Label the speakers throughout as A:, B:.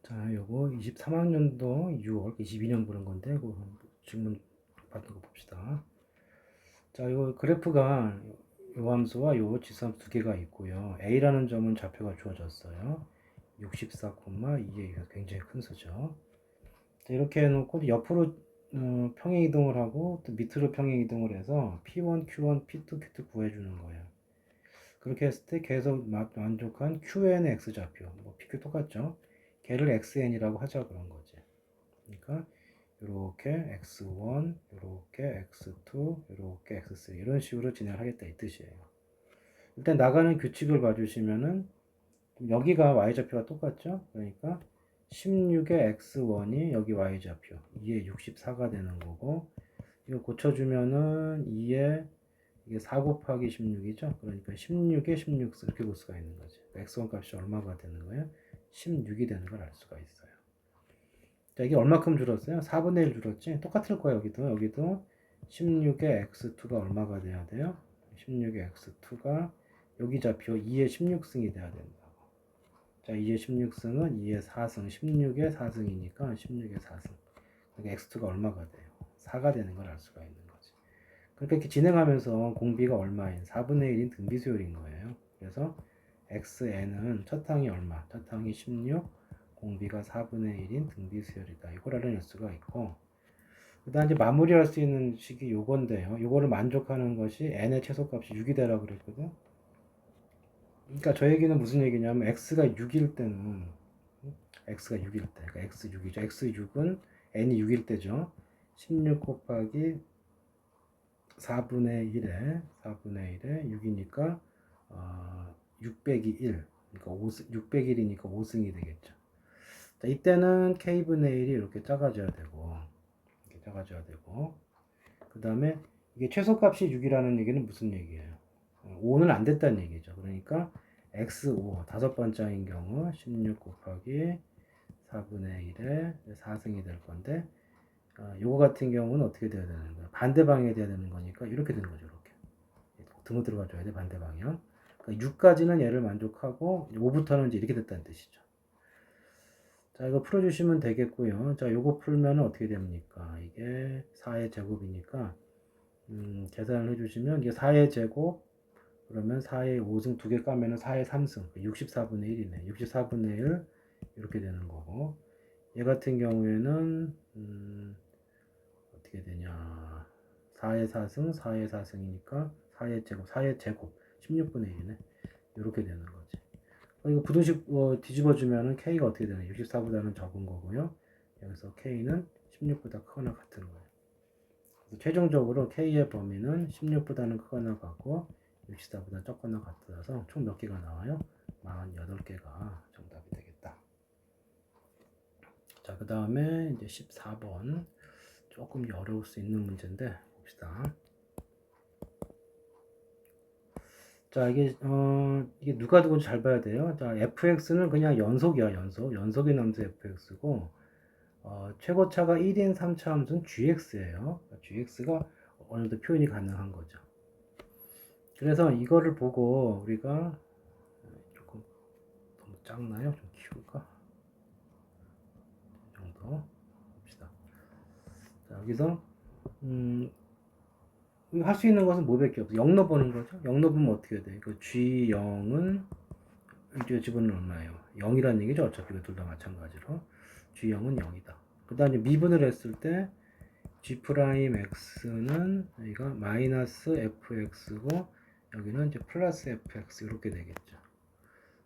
A: 자, 요거 23학년도 6월 22년 보는 건데, 그 질문 받은 거 봅시다. 자, 요 그래프가 요 함수와 요 지수함수 두 개가 있고요. A라는 점은 좌표가 주어졌어요. 64,2에 굉장히 큰 수죠. 자, 이렇게 해놓고 옆으로 평행 이동을 하고 또 밑으로 평행 이동을 해서 P1, Q1, P2, Q2 구해주는 거예요. 그렇게 했을 때 계속 만족한 QN의 X좌표, 뭐 PQ 똑같죠? 걔를 XN이라고 하자 그런 거지. 그러니까 이렇게 x1, 이렇게 x2, 이렇게 x3 이런 식으로 진행하겠다 이 뜻이에요. 일단 나가는 규칙을 봐주시면은 여기가 y좌표가 똑같죠? 그러니까 16의 x1이 여기 y좌표 2에 64가 되는 거고, 이거 고쳐주면은 2에 이게 4 곱하기 16이죠? 그러니까 16에 16 이렇게 볼 수가 있는 거지. x1 값이 얼마가 되는 거예요? 16이 되는 걸 알 수가 있어요. 자, 이게 얼마큼 줄었어요? 4분의 1 줄었지? 똑같을 거야, 여기도 16의 x2가 얼마가 돼야 돼요? 16의 x2가 여기 좌표 2의 16승이 돼야 된다고. 자, 2의 16승은 2의 4승, 16의 4승이니까 16의 4승. 그러니까 x2가 얼마가 돼요? 4가 되는 걸 알 수가 있는 거지. 그렇게 이렇게 진행하면서 공비가 얼마인? 4분의 1인 등비수열인 거예요. 그래서 xn은 첫 항이 얼마? 첫 항이 16, 공비가 4분의 1인 등비수열이다. 이걸 알아낼 수가 있고, 그 다음 이제 마무리할 수 있는 식이 요건데요. 요거를 만족하는 것이 n의 최소값이 6이 되라고 그랬거든. 그러니까 저 얘기는 무슨 얘기냐면 x가 6일 때는 x가 6일 때, 그러니까 x6이죠. x6은 n이 6일 때죠. 16 곱하기 4분의 1에 6이니까 600이 1. 그러니까 600일이니까 5승이 되겠죠. 자, 이때는 k분의 1이 이렇게 작아져야 되고, 그 다음에 이게 최소값이 6이라는 얘기는 무슨 얘기예요? 5는 안 됐다는 얘기죠. 그러니까 x5 다섯 번째인 경우 16 곱하기 4분의 1에 4승이 될 건데, 요거 같은 경우는 어떻게 돼야 되는 거야? 반대 방향이 돼야 되는 거니까 이렇게 되는 거죠. 이렇게 등호 들어가줘야 돼, 반대 방향. 그러니까 6까지는 얘를 만족하고 5부터는 이제 이렇게 됐다는 뜻이죠. 자, 이거 풀어주시면 되겠고요. 자, 요거 풀면 어떻게 됩니까? 이게 4의 제곱이니까 계산을 해주시면 이게 4의 제곱, 그러면 4의 5승 두 개 까면은 4의 3승 64분의 1이네. 64분의 1 이렇게 되는 거고, 얘 같은 경우에는 어떻게 되냐, 4의 4승 4의 4승이니까 4의 제곱 16분의 1이네. 이렇게 되는 거지. 이거 부등식 뒤집어주면은 k가 어떻게 되나? 64보다는 적은 거고요. 여기서 k는 16보다 크거나 같은 거예요. 그래서 최종적으로 k의 범위는 16보다는 크거나 같고 64보다 적거나 같아서 총 몇 개가 나와요? 48개가 정답이 되겠다. 자, 그 다음에 이제 14번 조금 어려울 수 있는 문제인데 봅시다. 자, 이게 누가 누군지 잘 봐야 돼요. 자, fx는 그냥 연속이야, 연속의 남수 fx고, 최고차가 1인 3차 함수는 gx예요. gx가 어느 정도 표현이 가능한 거죠. 그래서 이거를 보고 우리가 조금 너무 작나요? 좀 키울까? 이 정도 봅시다. 자, 여기서 할 수 있는 것은 뭐밖에 없어. 0 넣어보는 거죠. 0 넣어보면 어떻게 돼? 그 g0은 이제 집어넣으면 얼마예요? 0이라는 얘기죠. 어차피 둘 다 마찬가지로 g0은 0이다. 그 다음에 미분을 했을 때 g'x는 여기가 마이너스 fx고 여기는 이제 플러스 fx 이렇게 되겠죠.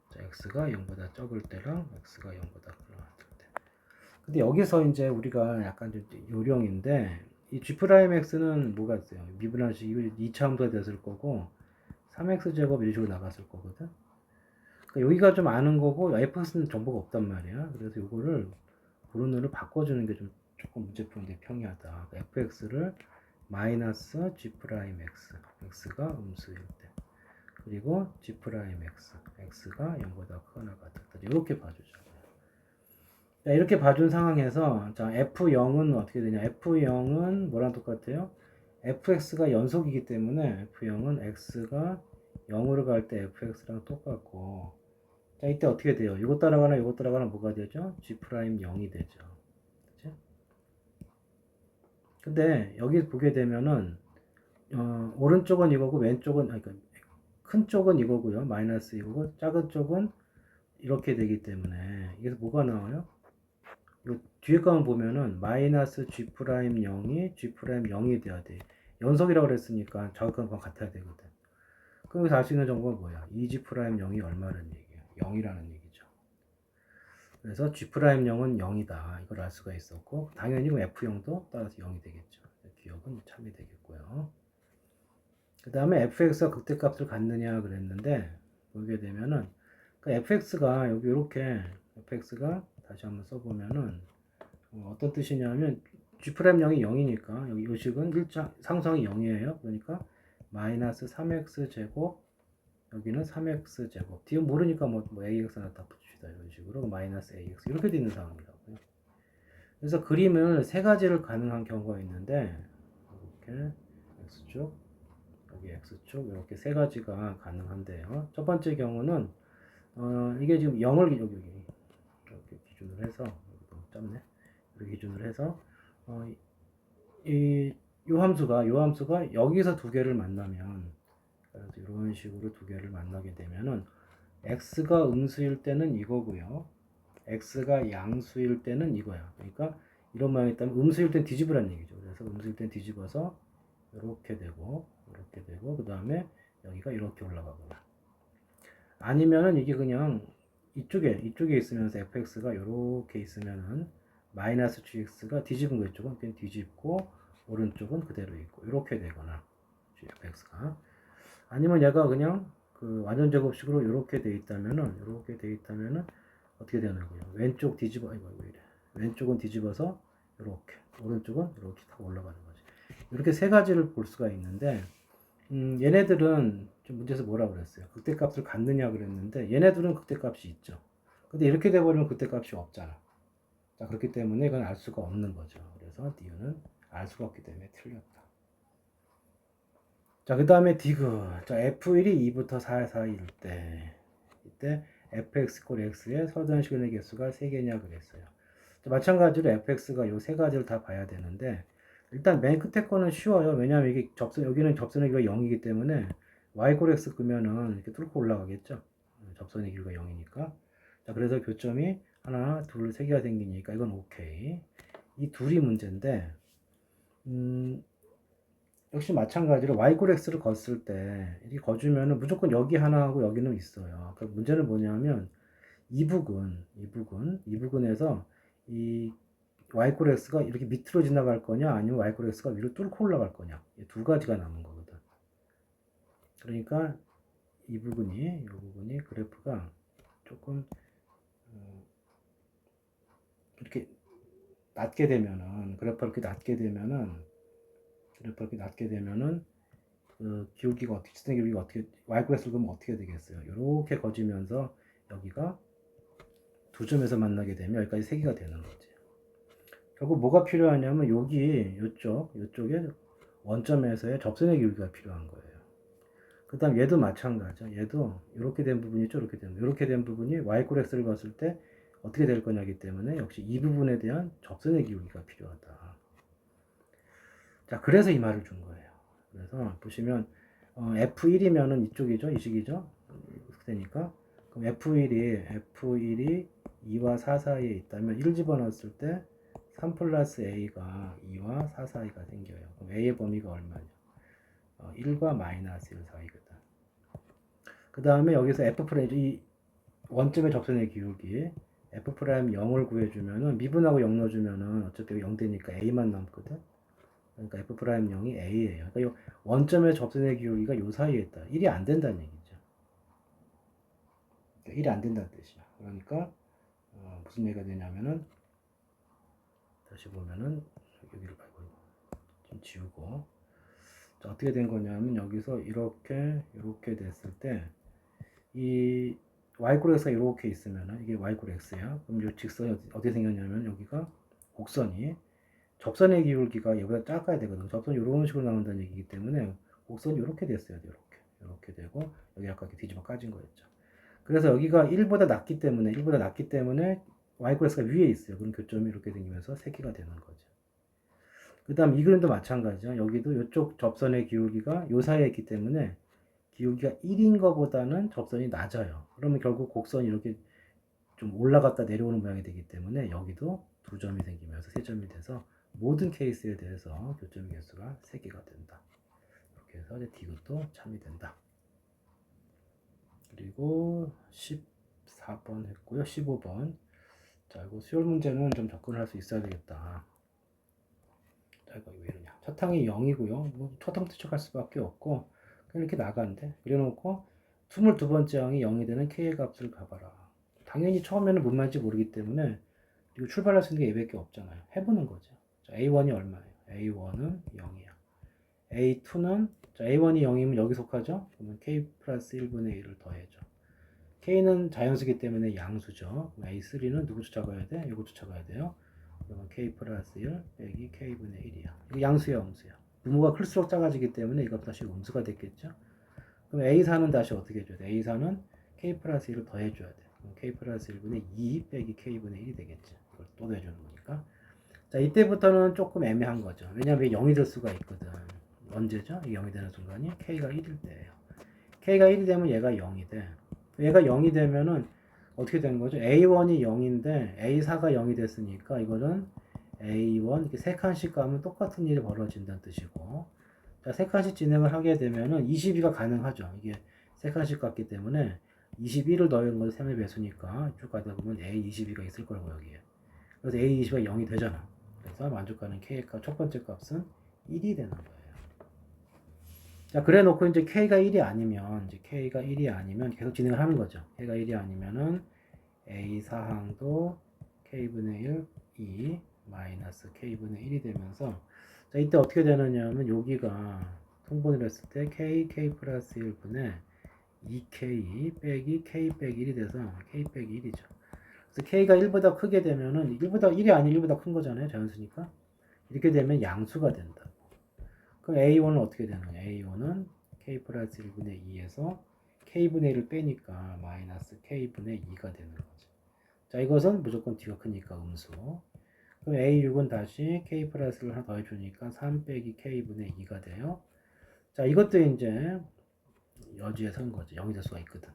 A: 자, x가 0보다 적을 때랑 x가 0보다 클 때. 근데 여기서 이제 우리가 약간 좀 요령인데, 이 g'x는 뭐가 있어요? 미분하시 이거 2차 함수가 됐을 거고 3x 제곱 이런 식으로 나갔을 거거든. 그러니까 여기가 좀 아는 거고 fx는 정보가 없단 말이야. 그래서 이거를 브루노를 바꿔주는 게 좀 조금 문제 푸는데 평이하다. fx를 마이너스 g 프라임 x, x가 음수일 때, 그리고 g 프라임 x, x가 0보다 크거나 같을 때 이렇게 봐주죠. 자, 이렇게 봐준 상황에서 자, f0은 어떻게 되냐? f0은 뭐랑 똑같아요? fx가 연속이기 때문에 f0은 x가 0으로 갈 때 fx랑 똑같고, 자, 이때 어떻게 돼요? 이거 따라가나 이거 따라가나 뭐가 되죠? G 프라임 0이 되죠. 그치? 근데 여기 보게 되면은 오른쪽은 이거고 왼쪽은 아니 그러니까 큰 쪽은 이거고요. 마이너스 이거고 작은 쪽은 이렇게 되기 때문에 이게 뭐가 나와요? 이 뒤에 거만 보면은 마이너스 G 프라임 0이 G 프라임 0이 돼야 돼. 연속이라고 그랬으니까 좌극한과 같아야 되거든. 그럼 여기서 알 수 있는 정보가 뭐야? 2G 프라임 0이 얼마라는 얘기야? 0이라는 얘기죠. 그래서 G 프라임 0은 0이다. 이걸 알 수가 있었고 당연히 F0도 따라서 0이 되겠죠. 기억은 참이 되겠고요. 그 다음에 fx가 극대값을 갖느냐 그랬는데 보게 되면은 그 fx가 여기 이렇게 fx가 다시 한번 써보면은 어떤 뜻이냐면 g'0이 0이니까 여기 요식은 일자 상성이 0이에요. 그러니까 마이너스 3x 제곱 여기는 3x 제곱 뒤에 모르니까 뭐 ax 하나 다 붙입시다. 이런 식으로 마이너스 ax 이렇게 되는 상황이라고요. 그래서 그림을 세 가지를 가능한 경우가 있는데 이렇게 x축 여기 x축 이렇게 세 가지가 가능한데요. 첫 번째 경우는 이게 지금 0을 여기 이렇게 기준으로 해서 너무 짧네. 이렇게 기준으로 해서 요 함수가 여기서 두 개를 만나면 그래서 이런 식으로 두 개를 만나게 되면은 x가 음수일 때는 이거고요. x가 양수일 때는 이거야. 그러니까 이런 모양이 있다면 음수일 땐 뒤집으란 얘기죠. 그래서 음수일 땐 뒤집어서 이렇게 되고 그 다음에 여기가 이렇게 올라가거나 아니면은 이게 그냥 이쪽에 있으면서 fx가 이렇게 있으면은 마이너스 gx가 뒤집은 거 이쪽은 그냥 뒤집고 오른쪽은 그대로 있고 이렇게 되거나 fx가 아니면 얘가 그냥 그 완전 제곱식으로 이렇게 돼 있다면은 어떻게 되는 거예요? 왼쪽 뒤집어 아이고 이래 왼쪽은 뒤집어서 이렇게 오른쪽은 이렇게 탁 올라가는 거지. 이렇게 세 가지를 볼 수가 있는데 얘네들은 좀 문제에서 뭐라 그랬어요? 극대값을 갖느냐 그랬는데 얘네들은 극대값이 있죠. 근데 이렇게 돼버리면 극대값이 없잖아. 자, 그렇기 때문에 이건 알 수가 없는 거죠. 그래서 D는 알 수가 없기 때문에 틀렸다. 자, 그 다음에 디귿. 자, F1이 2부터 4 사이일 때 이때 fx 꼴 x의 서전시근의 개수가 3개냐 그랬어요. 자, 마찬가지로 fx가 요 세 가지를 다 봐야 되는데 일단 맨 끝에 거는 쉬워요. 왜냐하면 이게 여기는 접선의 길이가 0이기 때문에 y 꼴 x 끄면은 이렇게 뚫고 올라가겠죠. 접선의 길이가 0이니까. 자, 그래서 교점이 하나, 둘, 세 개가 생기니까 이건 오케이. 이 둘이 문제인데, 역시 마찬가지로 y 꼴 x를 걷을 때 이렇게 거주면은 무조건 여기 하나 하고 여기는 있어요. 그 문제는 뭐냐면 이 부근에서 이 y꼴 x가 이렇게 밑으로 지나갈 거냐 아니면 y꼴 x가 위로 뚫고 올라갈 거냐 이 두 가지가 남은 거거든. 그러니까 이 부분이 그래프가 조금 이렇게 낮게 되면은 그래프가 이렇게 낮게 되면은 그 기울기가 어떻게 지선 기울기가 어떻게 y꼴 x를 그러면 어떻게 되겠어요? 이렇게 거지면서 여기가 두 점에서 만나게 되면 여기까지 세 개가 되는 거지. 결국 뭐가 필요하냐면 요쪽에 원점에서의 접선의 기울기가 필요한 거예요. 그 다음 얘도 마찬가지죠. 얘도 이렇게 된 부분이 있죠. 이렇게 된 부분이 y꼴 x를 봤을 때 어떻게 될 거냐기 때문에 역시 이 부분에 대한 접선의 기울기가 필요하다. 자, 그래서 이 말을 준 거예요. 그래서 보시면 F1이면은 이쪽이죠. 이 식이죠. 이렇게 되니까 그럼 F1이 2와 4 사이에 있다면 1 집어넣었을 때 3 플러스 A가 2와 4 사이가 생겨요. 그럼 A의 범위가 얼마냐? 1과 마이너스 1 사이거든. 그 다음에 여기서 F', 이 원점의 접선의 기울기 F'0을 구해주면은 미분하고 0 넣어주면은 어차피 0 되니까 A만 남거든. 그러니까 F'0이 A예요. 그러니까 이 원점의 접선의 기울기가 요 사이에 있다. 1이 안 된다는 얘기죠. 그러니까 1이 안 된다는 뜻이야. 그러니까 무슨 얘기가 되냐면은 다시 보면은 여기를 말고 좀 지우고 자, 어떻게 된 거냐면 여기서 이렇게 됐을 때 이 y꼴 x가 이렇게 있으면은 이게 y꼴 x야. 그럼 이 직선이 어떻게 생겼냐면 여기가 곡선이 접선의 기울기가 얘보다 작아야 되거든. 접선이 이런 식으로 나온다는 얘기이기 때문에 곡선이 이렇게 됐어야 돼. 이렇게 되고 여기 아까 이렇게 뒤집어 까진 거였죠. 그래서 여기가 1보다 낮기 때문에 y 플러스가 위에 있어요. 그럼 교점이 이렇게 생기면서 3개가 되는 거죠. 그 다음 이 그림도 마찬가지죠. 여기도 이쪽 접선의 기울기가 요 사이에 있기 때문에 기울기가 1인 것보다는 접선이 낮아요. 그러면 결국 곡선이 이렇게 좀 올라갔다 내려오는 모양이 되기 때문에 여기도 2점이 생기면서 3점이 돼서 모든 케이스에 대해서 교점 개수가 3개가 된다. 이렇게 해서 이제 디귿도 참이 된다. 그리고 14번 했고요. 15번. 자, 이거 수열 문제는 좀 접근을 할 수 있어야 되겠다. 자, 이거 왜 이러냐. 첫항이 0이고요. 뭐 첫항 투척할 수밖에 없고 그냥 이렇게 나가는데 그래놓고 22번째 항이 0이 되는 k의 값을 가봐라. 당연히 처음에는 뭔 말인지 모르기 때문에 이거 출발할 수 있는 게 얘밖에 없잖아요. 해보는 거죠. 자, A1이 얼마예요? A1은 0이야. A2는 자, A1이 0이면 여기 속하죠? 그러면 K 플러스 1분의 1을 더해줘. K는 자연수기 때문에 양수죠. A3는 누구 쫓아가야 돼? 이거 쫓아가야 돼요. 그러면 K 플러스 1 빼기 K분의 1이야. 이거 양수야, 음수야. 부모가 클수록 작아지기 때문에 이거 다시 음수가 됐겠죠? 그럼 A4는 다시 어떻게 해줘야 돼? A4는 K 플러스 1을 더해줘야 돼. 그럼 K 플러스 1분의 2 빼기 K분의 1이 되겠지. 이걸 또 더해주는 거니까. 자, 이때부터는 조금 애매한 거죠. 왜냐면 0이 될 수가 있거든. 언제죠? 이 0이 되는 순간이 K가 1일 때예요. K가 1이 되면 얘가 0이 돼. 얘가 0이 되면은 어떻게 되는 거죠? A1이 0인데 A4가 0이 됐으니까 이거는 A1 이렇게 3칸씩 가면 똑같은 일이 벌어진다는 뜻이고, 자, 3칸씩 진행을 하게 되면은 22가 가능하죠. 이게 3칸씩 갔기 때문에 21을 더하는 것도 3의 배수니까 쭉 가다 보면 A22가 있을 거라고 여기에. 그래서 A20가 0이 되잖아. 그래서 만족하는 K의 값, 첫 번째 값은 1이 되는 거예요. 자, 그래 놓고 이제 K가 1이 아니면, 이제 K가 1이 아니면 계속 진행을 하는 거죠. K가 1이 아니면은 A 사항도 K분의 1, 2, 마이너스 K분의 1이 되면서, 자, 이때 어떻게 되느냐 하면 여기가 통분을 했을 때 K 플러스 1분의 2K 빼기 K 빼기 1이 돼서 K 빼기 1이죠. 그래서 K가 1보다 크게 되면은 1이 아닌 1보다 큰 거잖아요. 자연수니까. 이렇게 되면 양수가 된다. 그럼 A1은 어떻게 되느냐? A1은 K 플러스 1분의 2에서 K분의 1을 빼니까 마이너스 K분의 2가 되는 거죠. 자, 이것은 무조건 D가 크니까 음수. 그럼 A6은 다시 K 플러스를 하나 더해주니까 3 빼기 K분의 2가 돼요. 자, 이것도 이제 여지에 선 거죠. 0이 될 수가 있거든.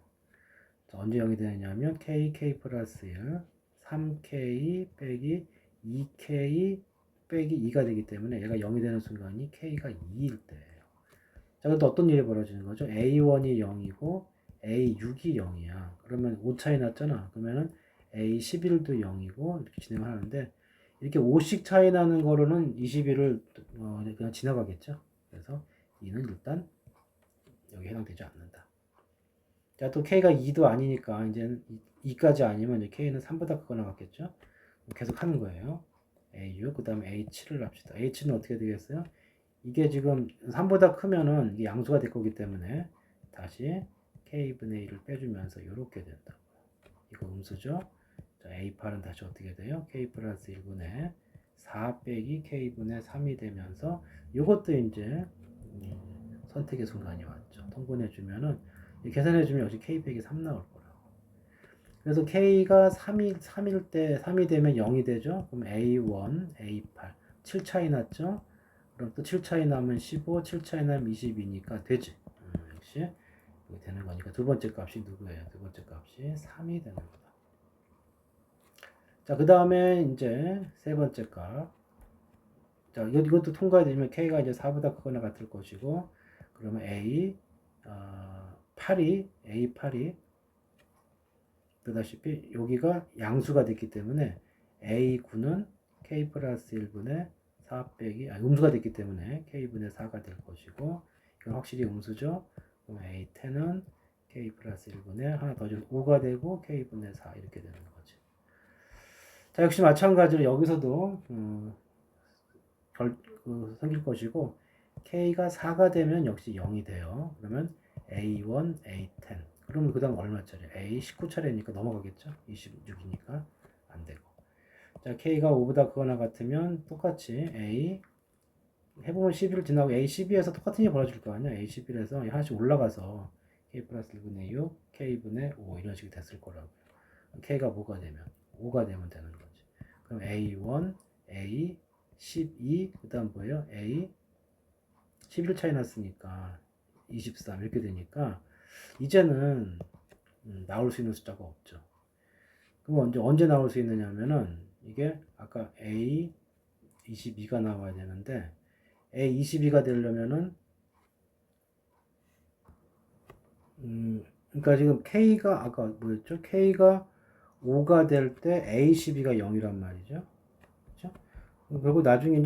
A: 자, 언제 0이 되냐면 K 플러스 1, 3K 빼기 2K 빼기 2가 되기 때문에 얘가 0이 되는 순간이 K가 2일 때예요. 자, 그럼 또 어떤 일이 벌어지는 거죠? A1이 0이고 A6이 0이야. 그러면 5 차이 났잖아. 그러면은 A11도 0이고 이렇게 진행을 하는데 이렇게 5씩 차이 나는 거로는 21을 그냥 지나가겠죠. 그래서 2는 일단 여기 해당되지 않는다. 자, 또 K가 2도 아니니까 이제 2까지 아니면 이제 K는 3보다 크거나 같겠죠. 계속 하는 거예요. A6, 그 다음에 A7을 합시다. H는 어떻게 되겠어요? 이게 지금 3보다 크면은 이게 양수가 될 거기 때문에 다시 K분의 1을 빼주면서 이렇게 된다. 이거 음수죠? 자, A8은 다시 어떻게 돼요? K 플러스 1분의 4 빼기 K분의 3이 되면서 이것도 이제 선택의 순간이 왔죠. 통분해주면은 계산해주면 역시 K 빼기 3 나올 거라고. 그래서 K가 3일 때 3이 되면 0이 되죠. 그럼 A1, A8 7 차이 났죠. 그럼 또 7 차이 나면 15, 7 차이 나면 22니까 되지. 역시 되는 거니까 두 번째 값이 누구예요? 두 번째 값이 3이 되는 거다. 자, 그 다음에 이제 세 번째 값. 자, 이것도 통과되면 K가 이제 4보다 크거나 같을 것이고, 그러면 A8이 보다시피 여기가 양수가 됐기 때문에 A9는 K 플러스 1분의 4 빼기, 음수가 됐기 때문에 K분의 4가 될 것이고, 이건 확실히 음수죠. 그럼 A10은 K 플러스 1분의 하나 더 주면 5가 되고 K분의 4 이렇게 되는 거지. 자, 역시 마찬가지로 여기서도 생길 것이고, K가 4가 되면 역시 0이 돼요. 그러면 A1, A10. 그러면 그 다음 얼마짜리? A 19차례니까 넘어가겠죠? 26이니까 안 되고. 자, K가 5보다 크거나 같으면 똑같이 A 해보면 11을 지나고 A12에서 똑같은 일이 벌어질 거 아니야? A11에서 하나씩 올라가서 k 플러스 1분의 6, k분의 5 이런 식이 됐을 거라고요. k가 뭐가 되면 5가 되면 되는 거지. 그럼 a1, a 12, 그 다음 뭐예요? a 11 차이 났으니까 23 이렇게 되니까 이제는 나올 수 있는 숫자가 없죠. 그럼 언제 나올 수 있느냐면은 이게 아까 a 22가 나와야 되는데 a 22가 되려면은 그러니까 지금 k가 아까 뭐였죠? k가 5가 될 때 a 12가 0이란 말이죠. 그렇죠? 그리고 나중에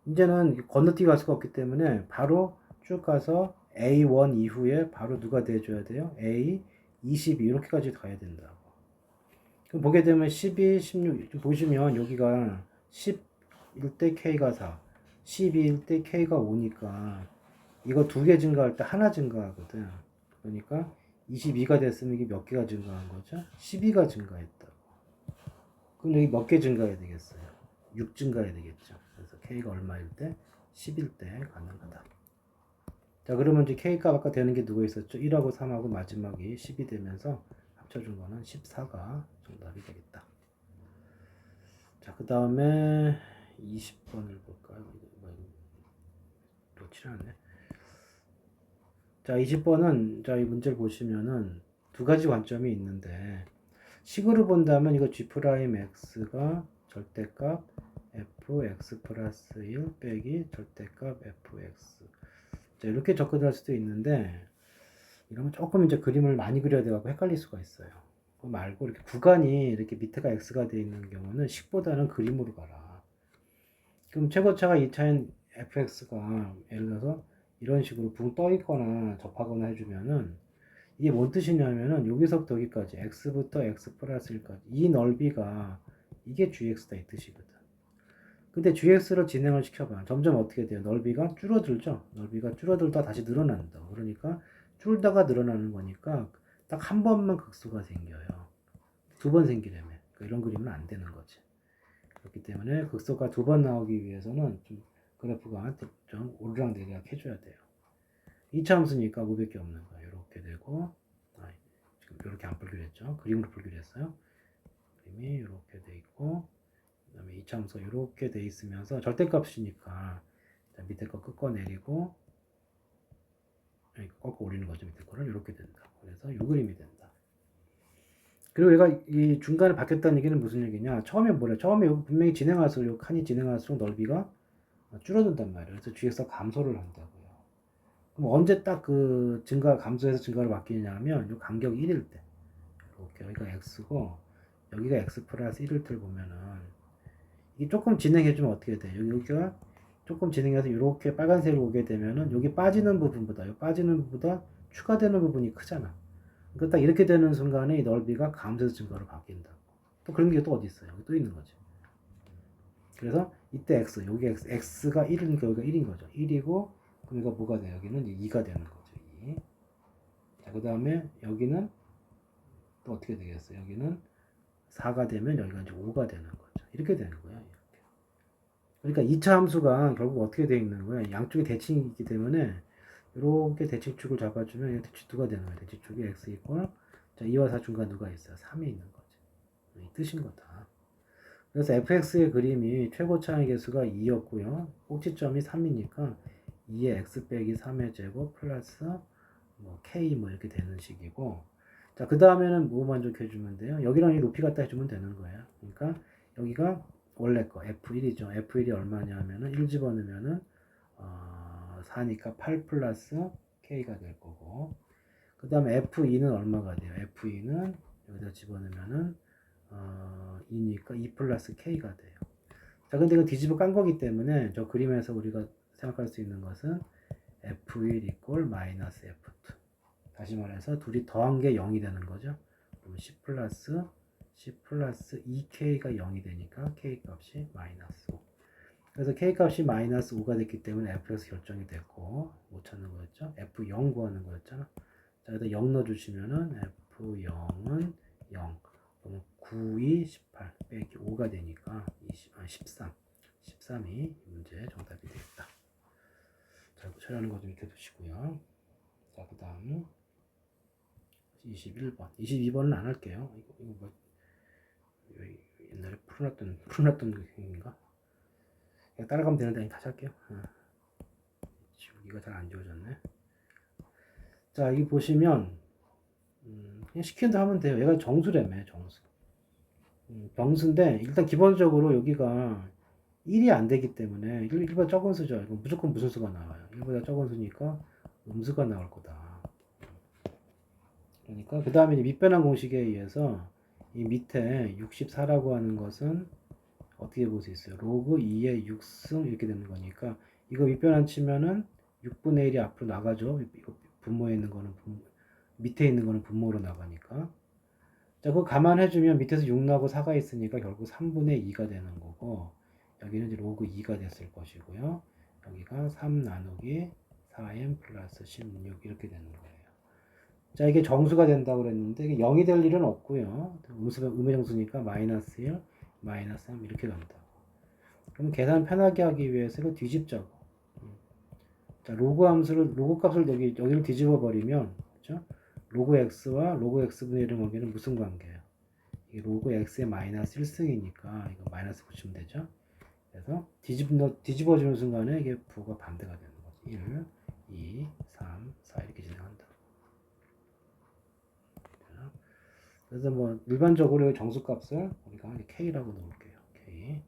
A: 이제는 건너뛰기 갈 수가 없기 때문에 바로 쭉 가서 A1 이후에 바로 누가 돼줘야 돼요? A 22 이렇게까지 가야 된다고. 그럼 보게 되면 12, 16 보시면 여기가 10일 때 K가 4, 12일 때 K가 5니까 이거 두 개 증가할 때 하나 증가하거든. 그러니까 22가 됐으면 이게 몇 개가 증가한 거죠? 12가 증가했다고. 그럼 여기 몇 개 증가해야 되겠어요? 6 증가해야 되겠죠. 그래서 K가 얼마일 때? 10일 때 가능하다. 자, 그러면 이제 K값 아까 되는 게 누가 있었죠? 1하고 3하고 마지막이 10이 되면서 합쳐준 거는 14가 정답이 되겠다. 자, 그 다음에 20번을 볼까요? 놓치지 않네. 자, 20번은, 자, 이 문제를 보시면은 두 가지 관점이 있는데, 식으로 본다면 이거 G'X가 절대값 fx 플러스 1 빼기 절대값 fx. 자, 이렇게 접근할 수도 있는데, 이러면 조금 이제 그림을 많이 그려야 돼갖고 헷갈릴 수가 있어요. 그거 말고 이렇게 구간이 이렇게 밑에가 x가 되어 있는 경우는 식보다는 그림으로 가라. 그럼 최고차가 2차인 fx가 예를 들어서 이런 식으로 붕 떠 있거나 접하거나 해주면은 이게 뭔 뜻이냐면은 여기서부터 여기까지 x부터 x 플러스 1까지 이 넓이가 이게 gx다 이 뜻이거든. 근데 gx로 진행을 시켜봐. 점점 어떻게 돼요? 넓이가 줄어들죠. 넓이가 줄어들다 다시 늘어난다. 그러니까 줄다가 늘어나는 거니까 딱 한 번만 극소가 생겨요. 두 번 생기려면 그러니까 이런 그림은 안 되는 거지. 그렇기 때문에 극소가 두 번 나오기 위해서는 좀 그래프가 좀 오르락내리락 해줘야 돼요. 2차 함수니까 500개 없는 거야. 이렇게 되고 지금 이렇게 안 풀기로 했죠. 그림으로 풀기로 했어요. 그림이 이렇게 돼 있고 그 다음에 2차 함수가 이렇게 돼 있으면서 절대값이니까 밑에 거 꺾어내리고 꺾어 올리는 거죠. 밑에 거를 이렇게 된다. 그래서 이 그림이 된다. 그리고 얘가 이 중간에 바뀌었다는 얘기는 무슨 얘기냐? 처음에 뭐래? 처음에 분명히 진행할수록 이 칸이 진행할수록 넓이가 줄어든단 말이에요. 그래서 gx가 감소를 한다고요. 그럼 언제 딱 그 증가 감소해서 증가로 바뀌냐면 이 간격이 1일 때 이렇게 여기가 x고 여기가 x 플러스 1일 때를 보면은 이 조금 진행해주면 어떻게 돼? 여기가 조금 진행해서 이렇게 빨간색으로 오게 되면은 여기 빠지는 부분보다 이 빠지는 부분보다 추가되는 부분이 크잖아. 그러니까 딱 이렇게 되는 순간에 이 넓이가 감소해서 증가로 바뀐다. 또 그런 게 또 어디 있어요? 여기 또 있는 거지. 그래서 이때 x, 여기 x가 1이니까 여기가 1인 거죠. 1이고 그럼 이거 뭐가 돼? 여기는 2가 되는 거죠. 2. 자, 그 다음에 여기는 또 어떻게 되겠어요? 여기는 4가 되면 여기가 이제 5가 되는 거죠. 이렇게 되는 거예요. 이렇게. 그러니까 2차 함수가 결국 어떻게 되어 있는 거예요? 양쪽에 대칭이 있기 때문에 이렇게 대칭축을 잡아주면 대칭축가 되는 거예요. 대칭축이 x 이퀄 자 2와 4 중간 누가 있어요? 3이 있는 거죠. 이 뜻인 거다. 그래서 fx의 그림이 최고차의 개수가 2였고요. 꼭지점이 3이니까 2의 x 빼기 3의 제곱 플러스 뭐 k 뭐 이렇게 되는 식이고 자 그 다음에는 뭐 만족해주면 돼요? 여기랑 이 높이 갖다 해주면 되는 거예요. 그러니까 여기가 원래 거 F1이죠. F1이 얼마냐 하면은 1 집어넣으면은 4니까 8 플러스 K가 될 거고 그 다음에 F2는 얼마가 돼요? F2는 여기다 집어넣으면은 2니까 2 플러스 K가 돼요. 자 근데 이거 뒤집어 깐 거기 때문에 저 그림에서 우리가 생각할 수 있는 것은 F1 이꼴 마이너스 F2 다시 말해서 둘이 더한 게 0이 되는 거죠. 그럼 C 플러스 2K가 0이 되니까 K 값이 마이너스 5. 그래서 K 값이 마이너스 5가 됐기 때문에 Fx 결정이 됐고 못 찾는 거였죠. F0 구하는 거였잖아. 자, 여기다 0 넣어주시면은 F0은 0. 그러면 9, 2, 18 빼기 5가 되니까 13. 13이 문제 정답이 되겠다. 자, 이거 처리하는 거 좀 익혀두시고요. 자, 그 다음 21번. 22번은 안 할게요. 이거 뭐 옛날에 풀어놨던 그인가? 그냥 따라가면 되는데 다시 할게요. 지우기가 잘 안 지워졌네. 자, 여기 보시면 그냥 시키는 대로 하면 돼요. 얘가 정수래매, 정수. 병수인데 일단 기본적으로 여기가 1이 안 되기 때문에 1보다 적은 수죠. 이건 무조건 무슨 수가 나와요. 1보다 적은 수니까 음수가 나올 거다. 그러니까 그 다음에 밑변환 공식에 의해서 이 밑에 64라고 하는 것은 어떻게 볼 수 있어요? 로그 2의 6승 이렇게 되는 거니까 이거 밑변환 치면은 6분의 1이 앞으로 나가죠. 이거 분모에 있는 거는 밑에 있는 거는 분모로 나가니까. 자, 그거 감안해주면 밑에서 6 나오고 4가 있으니까 결국 3분의 2가 되는 거고 여기는 이제 로그 2가 됐을 것이고요. 여기가 3 나누기 4m 플러스 16 이렇게 되는 거예요. 자, 이게 정수가 된다고 그랬는데 이게 0이 될 일은 없고요. 음의 정수니까 마이너스 1, 마이너스 3 이렇게 간다. 그럼 계산 편하게 하기 위해서 이거 뒤집자고. 자, 로그 값을 여기를 뒤집어 버리면, 그죠? 로그 x와 로그 x분의 1을 먹이는 무슨 관계예요? 이게 로그 x의 마이너스 1승이니까 이거 마이너스 붙이면 되죠? 그래서 뒤집어주는 순간에 이게 부가 반대가 되는 거죠. 1, 2, 3, 4 이렇게 진행한다. 그래서 뭐 일반적으로 정수값을 우리가 k라고 놓을게요. k.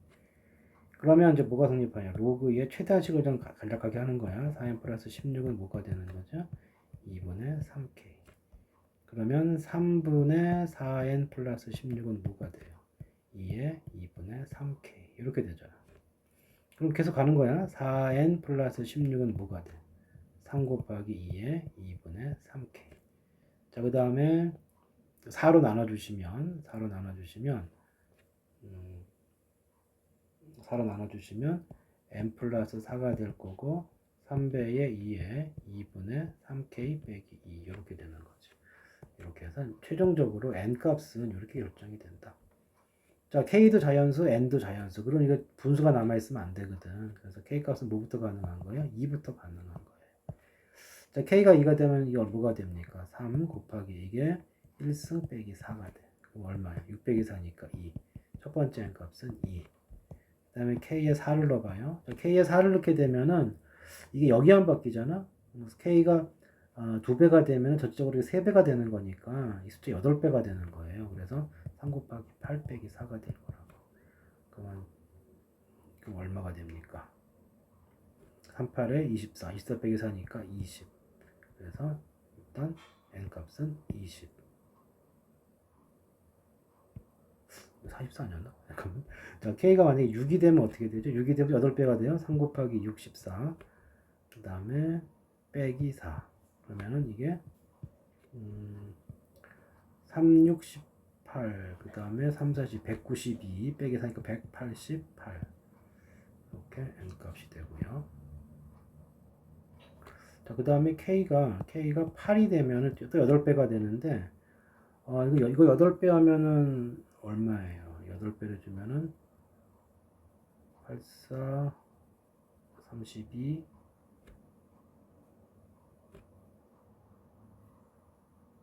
A: 그러면 이제 뭐가 성립하냐? 로그의 최대한식을 좀 간략하게 하는 거야. 4n 플러스 16은 뭐가 되는 거죠? 2분의 3k. 그러면 3분의 4n 플러스 16은 뭐가 돼요? 2의 2분의 3k. 이렇게 되잖아. 그럼 계속 가는 거야. 4n 플러스 16은 뭐가 돼? 3 곱하기 2의 2분의 3k. 자, 그 다음에 4로 나눠주시면 4로 나눠주시면 n 플러스 4가 될 거고 3배의 2에 2분의 3k 빼기 2 이렇게 되는 거지. 이렇게 해서 최종적으로 n 값은 이렇게 결정이 된다. 자, k도 자연수, n도 자연수. 그러니까 분수가 남아있으면 안 되거든. 그래서 k 값은 뭐부터 가능한 거예요? 2부터 가능한 거예요. 자, k가 2가 되면 이게 뭐가 됩니까? 3 곱하기 이게 1승 빼기 4가 돼. 그럼 얼마야? 6 빼기 4니까 2. 첫 번째 n 값은 2. 그 다음에 k에 4를 넣어봐요. k에 4를 넣게 되면은 이게 여기만 바뀌잖아. k가 2배가 되면 저쪽으로 3배가 되는 거니까 이 숫자 8배가 되는 거예요. 그래서 3 곱하기 8 빼기 4가 될 거라고. 그럼 얼마가 됩니까? 38에 24. 24 빼기 4니까 20. 그래서 일단 n 값은 20. 44 아니었나? 잠깐만. 자, k가 만약에 6이 되면 어떻게 되죠? 6이 되면 8배가 돼요. 3 곱하기 64. 그 다음에 빼기 4. 그러면은 이게 3, 68. 그 다음에 3, 4, 192. 빼기 4니까 188. 이렇게 n 값이 되고요. 자, 그 다음에 k가 8이 되면은 또 8배가 되는데 이거 8배 하면은 얼마예요? 8배를 주면은 84 32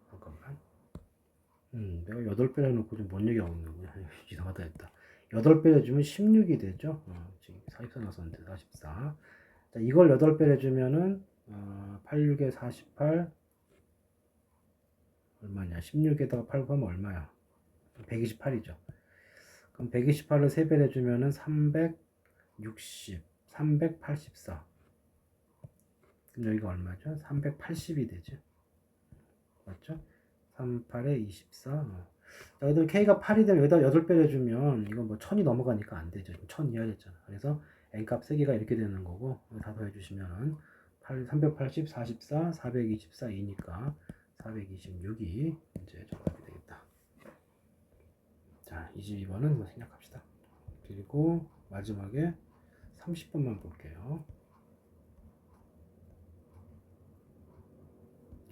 A: 잠깐만. 내가 8배 해놓고 좀 뭔 얘기하고 있는 거야? 이상하다 했다. 8배 해주면 16이 되죠? 지금 44 나왔었는데 44. 자, 이걸 8배 해주면은 86에 48 얼마냐? 16에다가 8 곱하면 얼마야? 128이죠. 그럼 128을 3배 해주면은 360, 384. 그럼 여기가 얼마죠? 380이 되죠. 맞죠? 38에 24. 자, 그다음에 K가 8이 되면 여기다 8배 해주면 이건 뭐 1000이 넘어가니까 안 되죠. 1000 이하 됐잖아. 그래서 N값 3개가 이렇게 되는 거고 다 더해주시면은 380, 44, 424, 2니까 426이 이제 정답이 되겠다. 자, 22번은 이거 생략합시다. 그리고 마지막에 30번만 볼게요.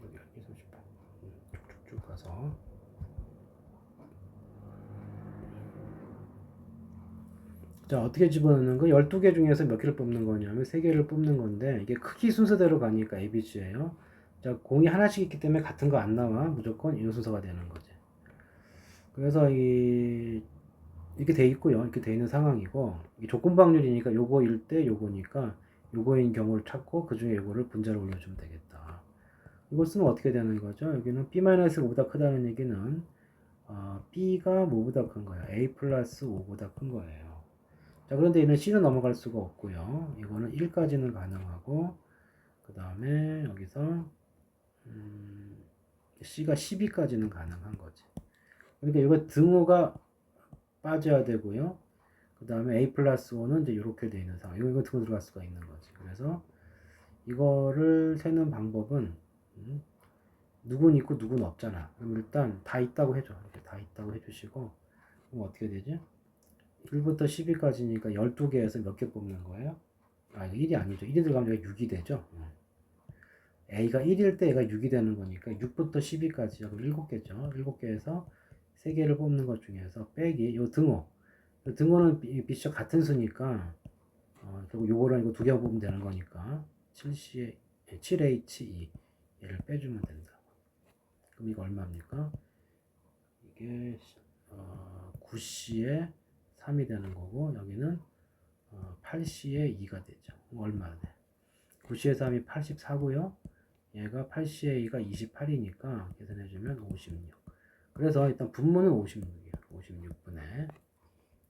A: 여기 30번. 쭉쭉쭉 가서. 자, 어떻게 집어넣는 거? 12개 중에서 몇 개를 뽑는 거냐면 3개를 뽑는 건데 이게 크기 순서대로 가니까 ABC예요. 자, 공이 하나씩 있기 때문에 같은 거 안 나와. 무조건 이 순서가 되는 거지. 그래서 이렇게 돼 있고요. 이렇게 돼 있는 상황이고, 이 조건방률이니까 요거일 때 요거니까 요거인 경우를 찾고 그 중에 요거를 분자를 올려주면 되겠다. 이걸 쓰면 어떻게 되는 거죠? 여기는 b-5보다 크다는 얘기는 b가 뭐보다 큰 거야? a 플러스 5보다 큰 거예요. 자, 그런데 얘는 c는 넘어갈 수가 없고요. 이거는 1까지는 가능하고, 그 다음에 여기서 c가 12까지는 가능한 거지. 그러니까 이거 등호가 빠져야 되고요. 그 다음에 a 플러스 5는 이제 이렇게 되어 있는 상황. 이거 등호 들어갈 수가 있는 거지. 그래서 이거를 세는 방법은 누군 있고 누군 없잖아. 그럼 일단 다 있다고 해줘. 이렇게 다 있다고 해주시고, 그럼 어떻게 되지? 1부터 12까지니까 12개에서 몇 개 뽑는 거예요? 아, 이거 1이 아니죠. 1이 들어가면 여기가 6이 되죠. A가 1일 때 얘가 6이 되는 거니까 6부터 12까지 그럼 7개죠. 7개에서 3개를 뽑는 것 중에서 빼기 요 등호. 요 등호는 B씨와 같은 수니까 결국 요거랑 이거 2개 뽑으면 되는 거니까 7H2 얘를 빼주면 된다. 그럼 이거 얼마입니까? 이게 9C에 3이 되는 거고 여기는 8C에 2가 되죠. 얼마 돼? 9C에 3이 84고요. 얘가 8C에 2가 28이니까 계산해주면 56. 그래서 일단 분모는 56이에요. 56분의.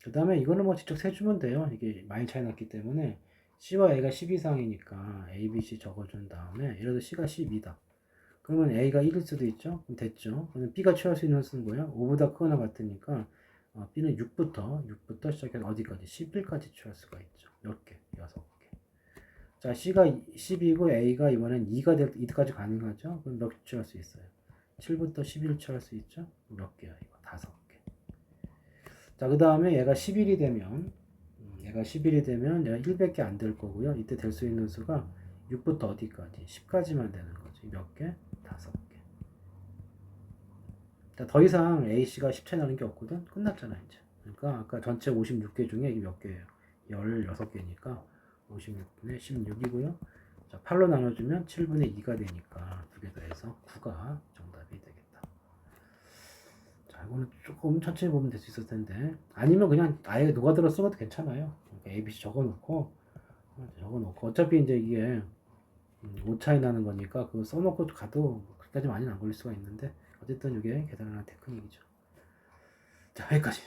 A: 그 다음에 이거는 뭐 직접 세주면 돼요. 이게 많이 차이 났기 때문에 C와 A가 10 이상이니까 A, B, C 적어준 다음에 예를 들어 C가 12다. 그러면 A가 1일 수도 있죠. 그럼 됐죠. 그러면 B가 취할 수 있는 수는 뭐야? 5보다 크거나 같으니까 B는 6부터 시작해서 어디까지? 11까지 취할 수가 있죠. 몇 개? 6개. 자, C가 10이고 A가 이번엔 2까지 가능하죠? 그럼 몇 개 취할 수 있어요? 7부터 11 취할 수 있죠? 몇 개야? 이거 5개. 자, 그 다음에 얘가 11이 되면 얘가 11이 되면 얘가 1밖에 안 될 거고요. 이때 될 수 있는 수가 6부터 어디까지? 10까지만 되는 거지. 몇 개? 5개. 자, 더 이상 A씨가 10 차이 나는 게 없거든? 끝났잖아, 이제. 그러니까 아까 전체 56개 중에 이게 몇 개예요? 16개니까 56분의 16이고요. 자, 8로 나눠주면 7분의 2가 되니까 두 개 더해서 9가 정답이 되겠다. 자, 이거는 조금 천천히 보면 될 수 있을 텐데. 아니면 그냥 아예 녹아들어 써도 괜찮아요. 그러니까 A, B, C 적어놓고 어차피 이제 이게 5 차이 나는 거니까 그거 써놓고 가도 그렇게까지 많이는 안 걸릴 수가 있는데 어쨌든 이게 계산하는 테크닉이죠. 자, 여기까지.